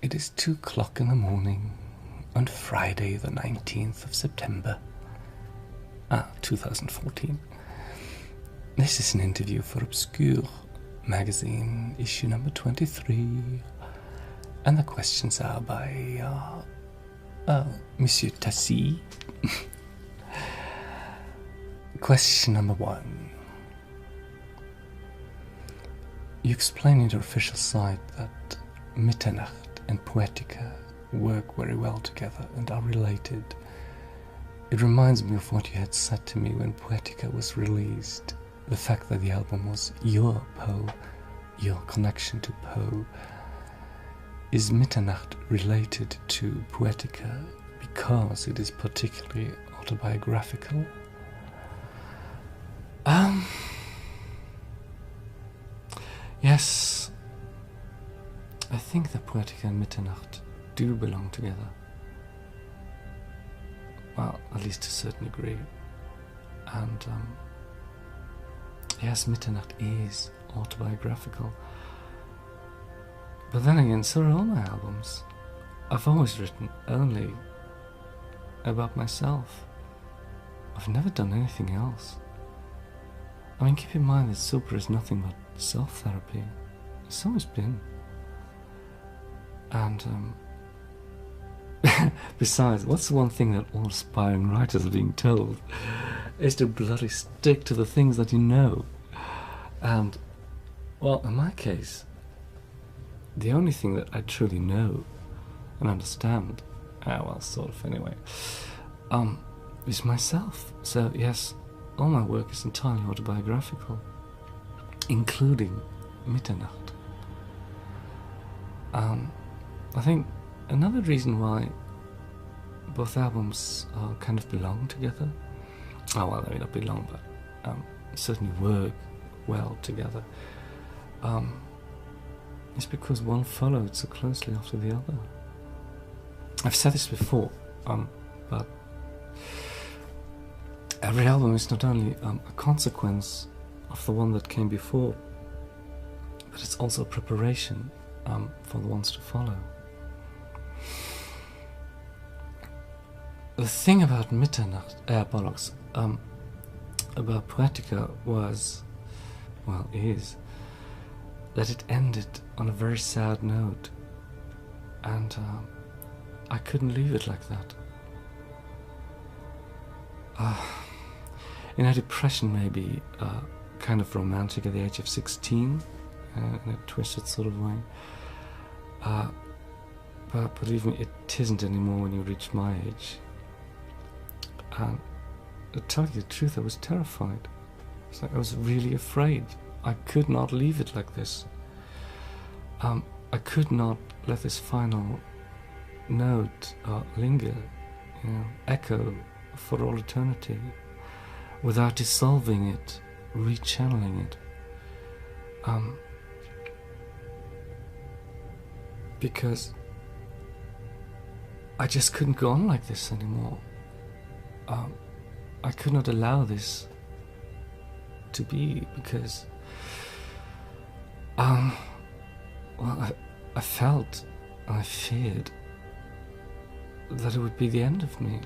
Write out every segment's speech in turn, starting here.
It is 2 o'clock in the morning on Friday the 19th of September, 2014. This is an interview for Obskure magazine, issue number 23, and the questions are by Monsieur Tassi. Question number 1. You explain in your official site that Mitternacht and Poetica work very well together and are related. It reminds me of what you had said to me when Poetica was released. The fact that the album was your Poe, your connection to Poe. Is Mitternacht related to Poetica because it is particularly autobiographical? Yes, I think that Poetica and Mitternacht do belong together. Well, at least to a certain degree. And yes, Mitternacht is autobiographical. But then again, so are all my albums. I've always written only about myself. I've never done anything else. I mean, keep in mind that Sopor is nothing but self-therapy. It's always been. And besides, what's the one thing that all aspiring writers are being told? Is to bloody stick to the things that you know. And, well, in my case, the only thing that I truly know and understand, well, sort of anyway, is myself. So, yes, all my work is entirely autobiographical, including Mitternacht. I think another reason why both albums kind of belong together, well, they may not belong, but certainly work well together, is because one followed so closely after the other. I've said this before, but every album is not only a consequence of the one that came before, but it's also a preparation for the ones to follow. The thing about Mitternacht, about Poetica was, well, is, that it ended on a very sad note, and I couldn't leave it like that. Depression may be kind of romantic at the age of 16, in a twisted sort of way, but believe me, it isn't anymore when you reach my age. And to tell you the truth, I was terrified. It's like I was really afraid. I could not leave it like this. I could not let this final note linger, echo for all eternity, without dissolving it, rechanneling it. Because I just couldn't go on like this anymore. I could not allow this to be, because well, I felt and I feared that it would be the end of me.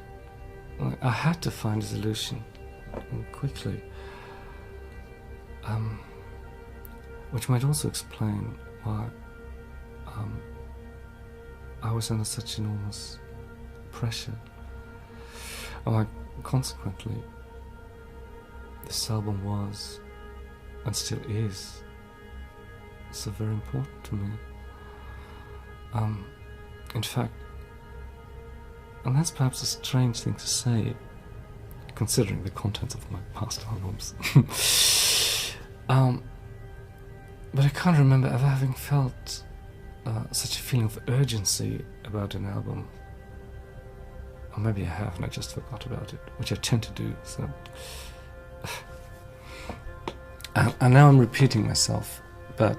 I had to find a solution, and quickly, which might also explain why I was under such enormous pressure. And consequently, this album was, and still is, so very important to me. In fact, and that's perhaps a strange thing to say, considering the contents of my past albums. But I can't remember ever having felt such a feeling of urgency about an album. Or maybe I have and I just forgot about it, which I tend to do, so... and now I'm repeating myself, but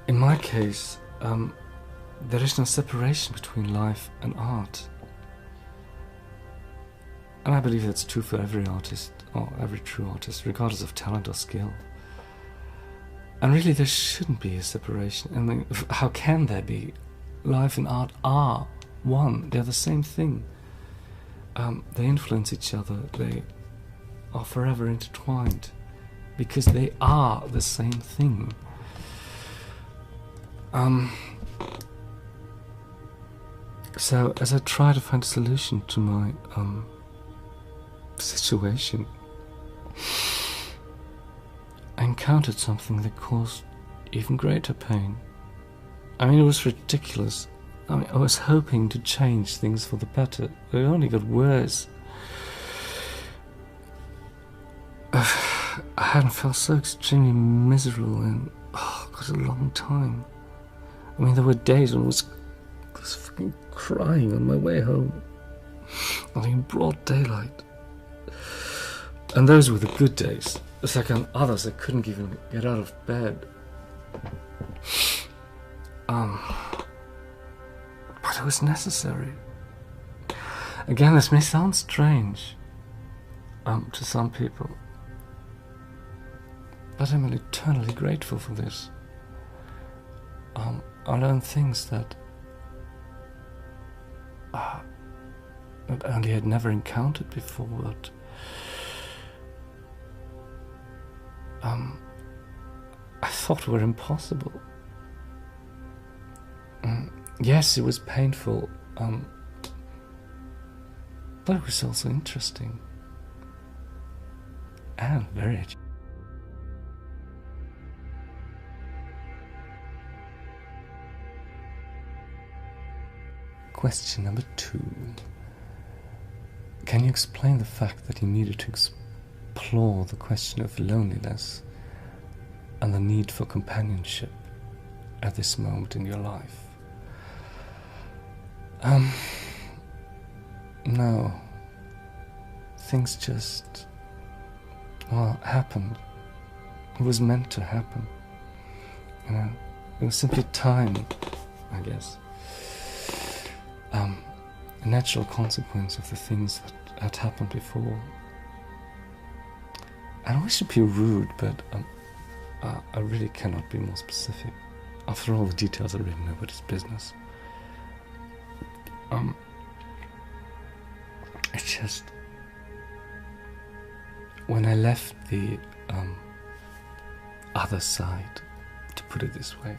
in my case, there is no separation between life and art. And I believe that's true for every artist, or every true artist, regardless of talent or skill. And really there shouldn't be a separation. I mean, how can there be? Life and art are one, they're the same thing. They influence each other, they are forever intertwined, because they are the same thing. So as I try to find a solution to my situation, I encountered something that caused even greater pain. I mean, it was ridiculous. I mean, I was hoping to change things for the better, but it only got worse. I hadn't felt so extremely miserable in a long time. I mean, there were days when I was fucking crying on my way home, like in broad daylight. And those were the good days. It's like on others I couldn't even get out of bed. But it was necessary. Again, this may sound strange to some people, but I'm eternally grateful for this. I learned things that only had never encountered before, but I thought were impossible. Yes, it was painful, but it was also interesting and very educational. Question number 2. Can you explain the fact that you needed to explore the question of loneliness and the need for companionship at this moment in your life? No. Things just, happened. It was meant to happen. It was simply time, I guess. A natural consequence of the things that had happened before. I don't wish to be rude, but I really cannot be more specific. After all, the details are really nobody's business. It's just when I left the other side, to put it this way,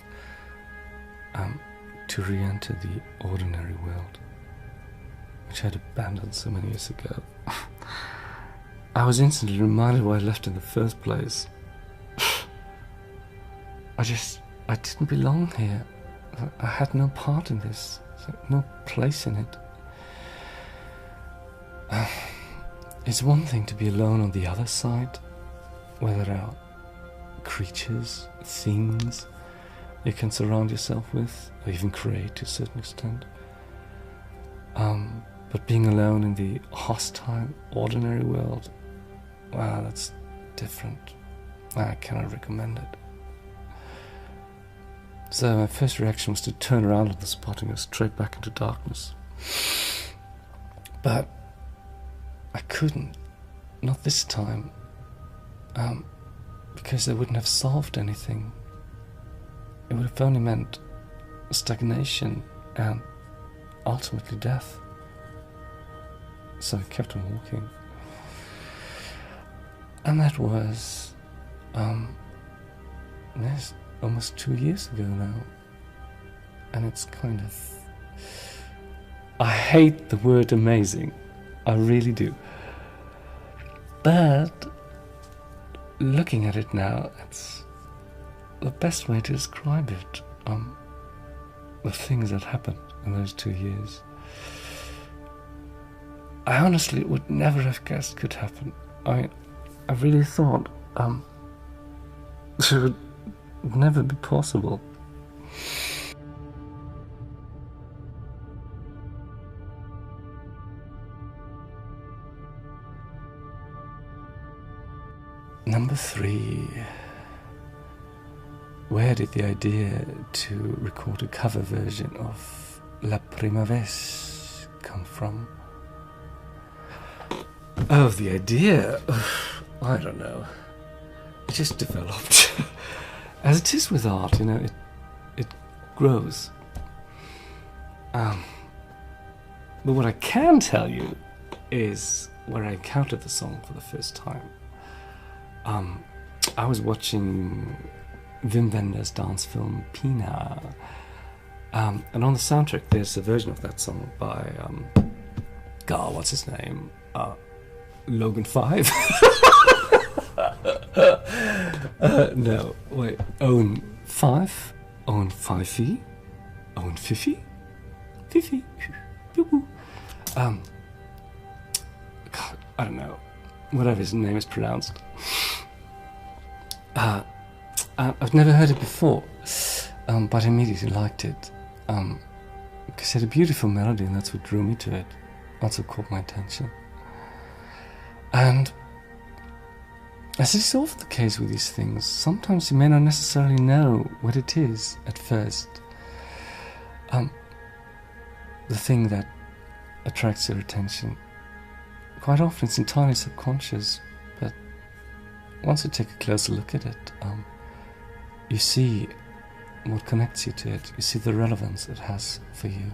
to re-enter the ordinary world, which I had abandoned so many years ago, I was instantly reminded why I left in the first place. I didn't belong here. I had no part in this, no place in it. It's one thing to be alone on the other side, where there are creatures, things you can surround yourself with, or even create to a certain extent. But being alone in the hostile, ordinary world, wow, that's different. I cannot recommend it. So my first reaction was to turn around on the spot and go straight back into darkness. But I couldn't, not this time, because they wouldn't have solved anything. It would have only meant stagnation and ultimately death. So I kept on walking. And that was, yes, almost 2 years ago now. And it's kind of, I hate the word amazing. I really do. But looking at it now, it's the best way to describe it. The things that happened in those 2 years, I honestly would never have guessed could happen. I really thought it would never be possible. Number 3. Where did the idea to record a cover version of La Prima Vez come from? Oh, the idea? I don't know. It just developed. as it is with art, it grows. But what I can tell you is where I encountered the song for the first time. I was watching Wim Wenders' dance film Pina, and on the soundtrack there's a version of that song by what's his name? Logan 5? No, wait, Owen 5? Owen 5e? Owen Fifi? Fifi? God, I don't know. Whatever his name is pronounced. I've never heard it before, but I immediately liked it. Because it had a beautiful melody, and that's what drew me to it. Also caught my attention. And as is often the case with these things, sometimes you may not necessarily know what it is at first. The thing that attracts your attention. Quite often it's entirely subconscious, but once you take a closer look at it, you see what connects you to it. You see the relevance it has for you.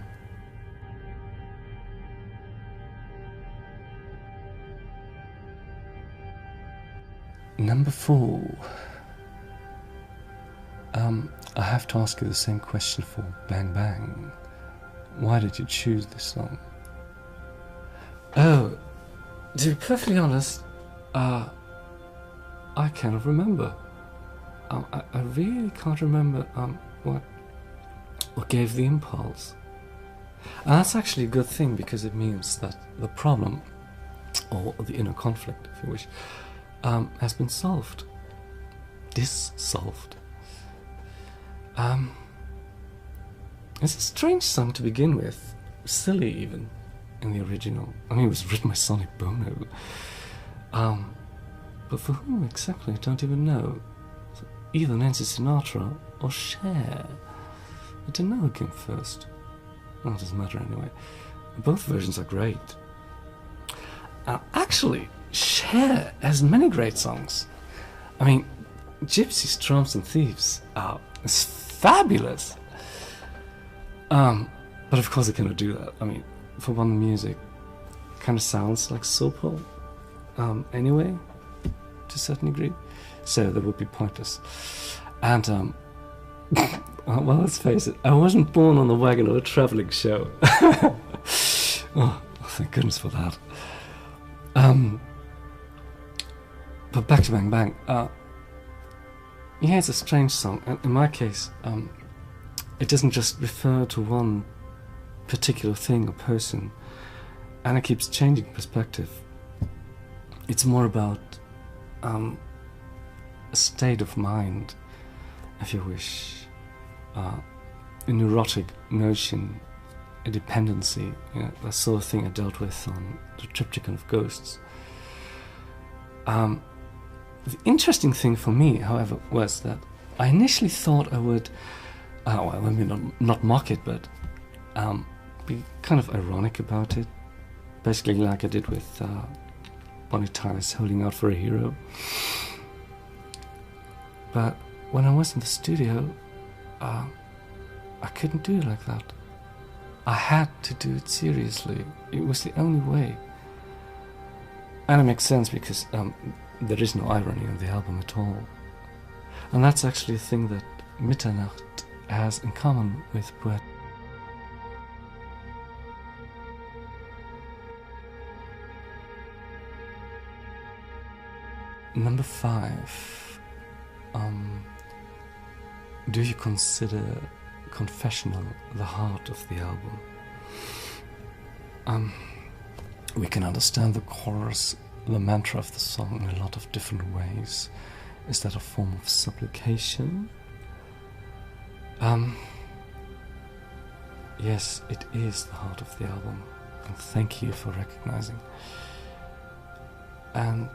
Number 4. I have to ask you the same question for Bang Bang. Why did you choose this song? Oh, to be perfectly honest, I cannot remember. I really can't remember what gave the impulse. And that's actually a good thing, because it means that the problem, or the inner conflict, if you wish, has been solved. Dissolved. It's a strange song to begin with. Silly, even, in the original. I mean, it was written by Sonny Bono. But for whom exactly, I don't even know. Either Nancy Sinatra or Cher. I don't know who came first. Well, it doesn't matter anyway. Both versions are great. Actually, Cher has many great songs. I mean, Gypsies, Tramps and Thieves is fabulous. But of course I cannot do that. I mean, for one, the music kind of sounds like Sopor anyway, to a certain degree. So that would be pointless. And, well, let's face it, I wasn't born on the wagon of a travelling show. Oh, thank goodness for that. But back to Bang Bang. Yeah, it's a strange song, and in my case, it doesn't just refer to one particular thing or person, and it keeps changing perspective. It's more about a state of mind, if you wish, a neurotic notion, a dependency, that sort of thing I dealt with on the Triptych of Ghosts. The interesting thing for me, however, was that I initially thought I would, well, I mean, not mock it, but be kind of ironic about it, basically like I did with Bonnie Tyler's Holding Out for a Hero. But when I was in the studio, I couldn't do it like that. I had to do it seriously. It was the only way. And it makes sense because there is no irony on the album at all. And that's actually a thing that Mitternacht has in common with Poetica. Number 5. Do you consider Confessional the heart of the album? We can understand the chorus, the mantra of the song in a lot of different ways. Is that a form of supplication? Yes, it is the heart of the album, and thank you for recognizing. And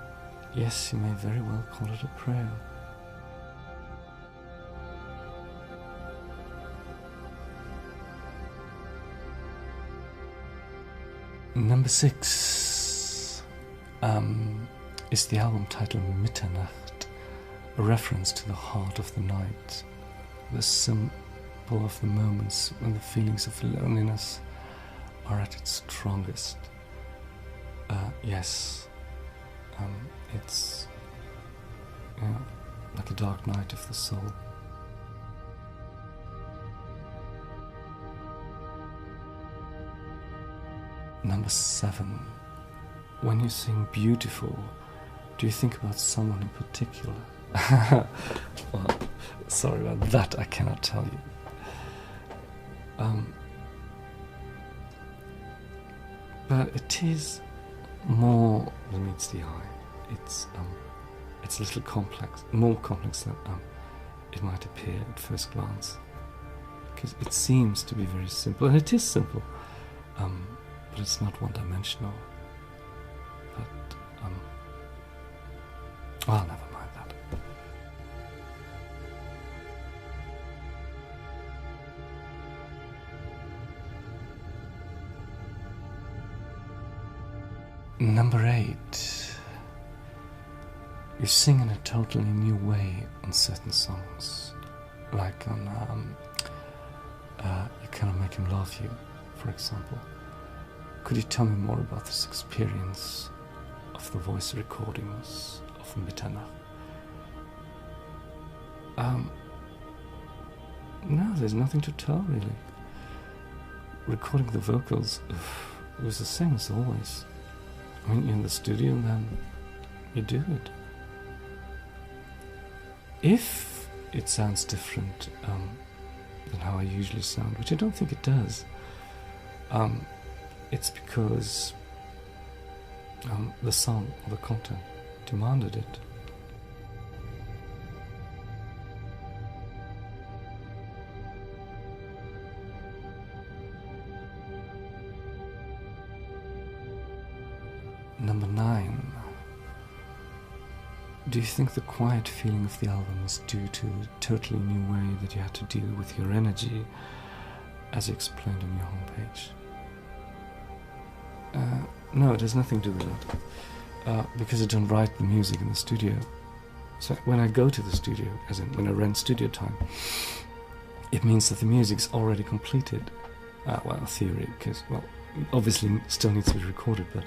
yes, you may very well call it a prayer. Number 6 is the album titled Mitternacht, a reference to the heart of the night, the symbol of the moments when the feelings of loneliness are at its strongest. Yes, it's like a dark night of the soul. Number 7. When you sing beautiful, do you think about someone in particular? Well, sorry about that, I cannot tell you. But it is more than meets the eye. It's a little complex, more complex than it might appear at first glance. Because it seems to be very simple, and it is simple, but it's not one-dimensional. But, well, never mind that. Number 8. You sing in a totally new way on certain songs, like on You Cannot Make Him Love You, for example. Could you tell me more about this experience of the voice recordings of Mitternacht? No, there's nothing to tell, really. Recording the vocals, it was the same as always. I mean, you're in the studio and then you do it. If it sounds different than how I usually sound, which I don't think it does, it's because the song or the content demanded it. Number 9. Do you think the quiet feeling of the album is due to the totally new way that you had to deal with your energy, as you explained on your homepage? No, it has nothing to do with that. Because I don't write the music in the studio. So when I go to the studio, as in when I rent studio time, it means that the music's already completed. Well, theory, because, well, obviously still needs to be recorded, but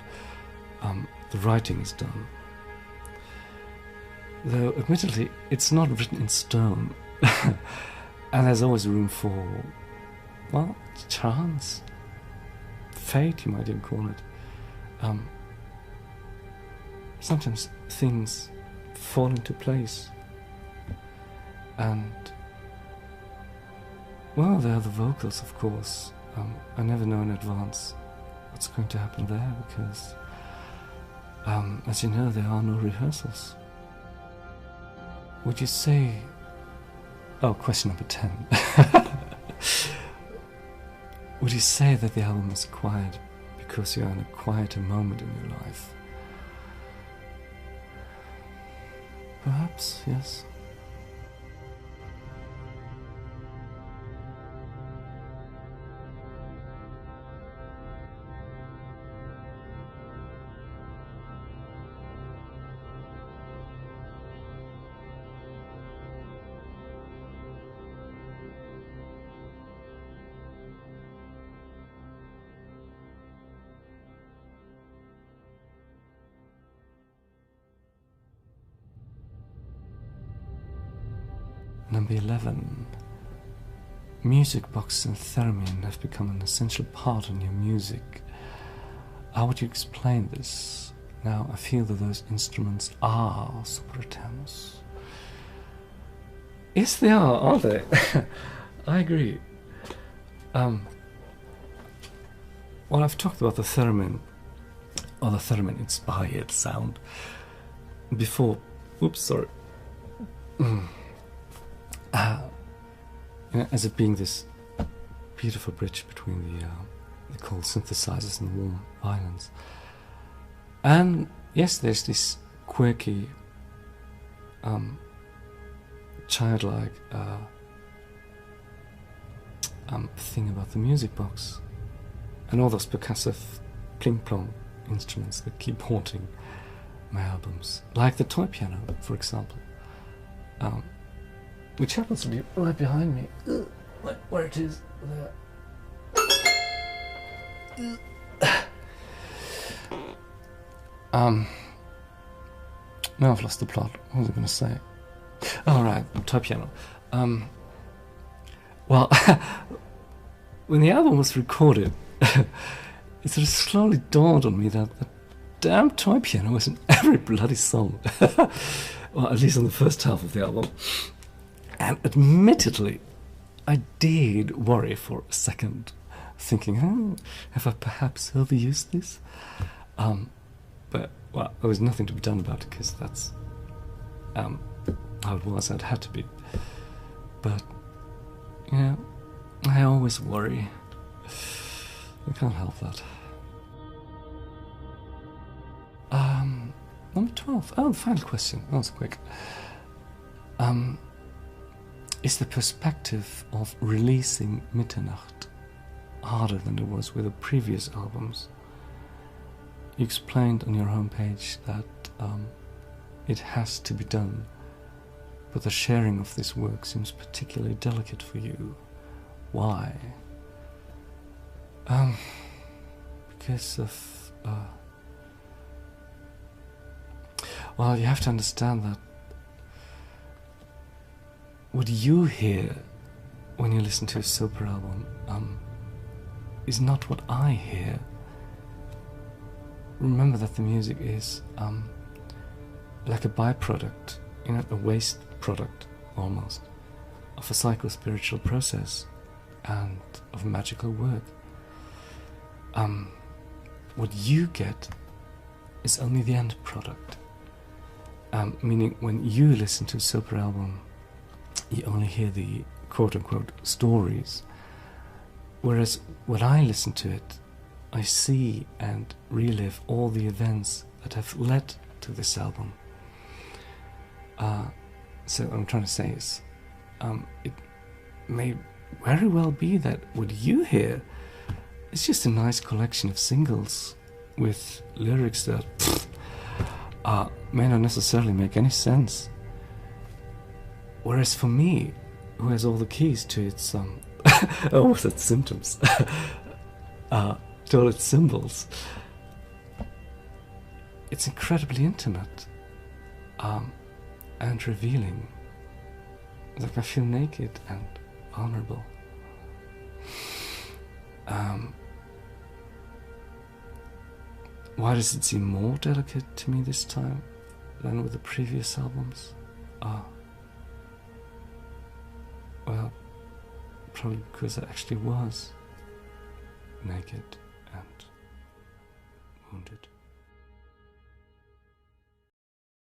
the writing is done. Though, admittedly, it's not written in stone. And there's always room for, well, chance. Fate, you might even call it. Sometimes things fall into place. And, well, there are the vocals, of course. I never know in advance what's going to happen there, because, as you know, there are no rehearsals. Would you say... Oh, question number 10. Would you say that the album is quiet because you're in a quieter moment in your life? Perhaps, yes. Number 11. Music box and theremin have become an essential part in your music. How would you explain this? Now, I feel that those instruments are Sopor Aeternus. Yes, they are, aren't they? I agree. Well, I've talked about the theremin, or the theremin-inspired sound, before. Oops, sorry. As it being this beautiful bridge between the cold synthesizers and the warm violins. And yes, there's this quirky, childlike thing about the music box, and all those percussive pling-plong instruments that keep haunting my albums, like the toy piano, for example. which happens to be right behind me. Where it is, there. Now I've lost the plot. What was I going to say? Oh, right, toy piano. Well, when the album was recorded, it sort of slowly dawned on me that the damn toy piano was in every bloody song. Well, at least on the first half of the album. And admittedly, I did worry for a second, thinking, oh, have I perhaps overused this? But, well, there was nothing to be done about it, because that's how it was, and it had to be. But, you know, I always worry. I can't help that. Number 12. Oh, the final question. That was quick. Is the perspective of releasing Mitternacht harder than it was with the previous albums? You explained on your homepage that it has to be done, but the sharing of this work seems particularly delicate for you. Why? Because of... well, you have to understand that what you hear when you listen to a Sopor album is not what I hear. Remember that the music is like a byproduct, you know, a waste product almost, of a psycho-spiritual process and of magical work. What you get is only the end product. Meaning when you listen to a Sopor album, you only hear the quote-unquote stories, whereas when I listen to it, I see and relive all the events that have led to this album. So what I'm trying to say is, it may very well be that what you hear is just a nice collection of singles with lyrics that may not necessarily make any sense. Whereas for me, who has all the keys to its oh, what's it, symptoms? To all its symbols, it's incredibly intimate and revealing. Like I feel naked and vulnerable. Why does it seem more delicate to me this time than with the previous albums? Well, probably because I actually was naked and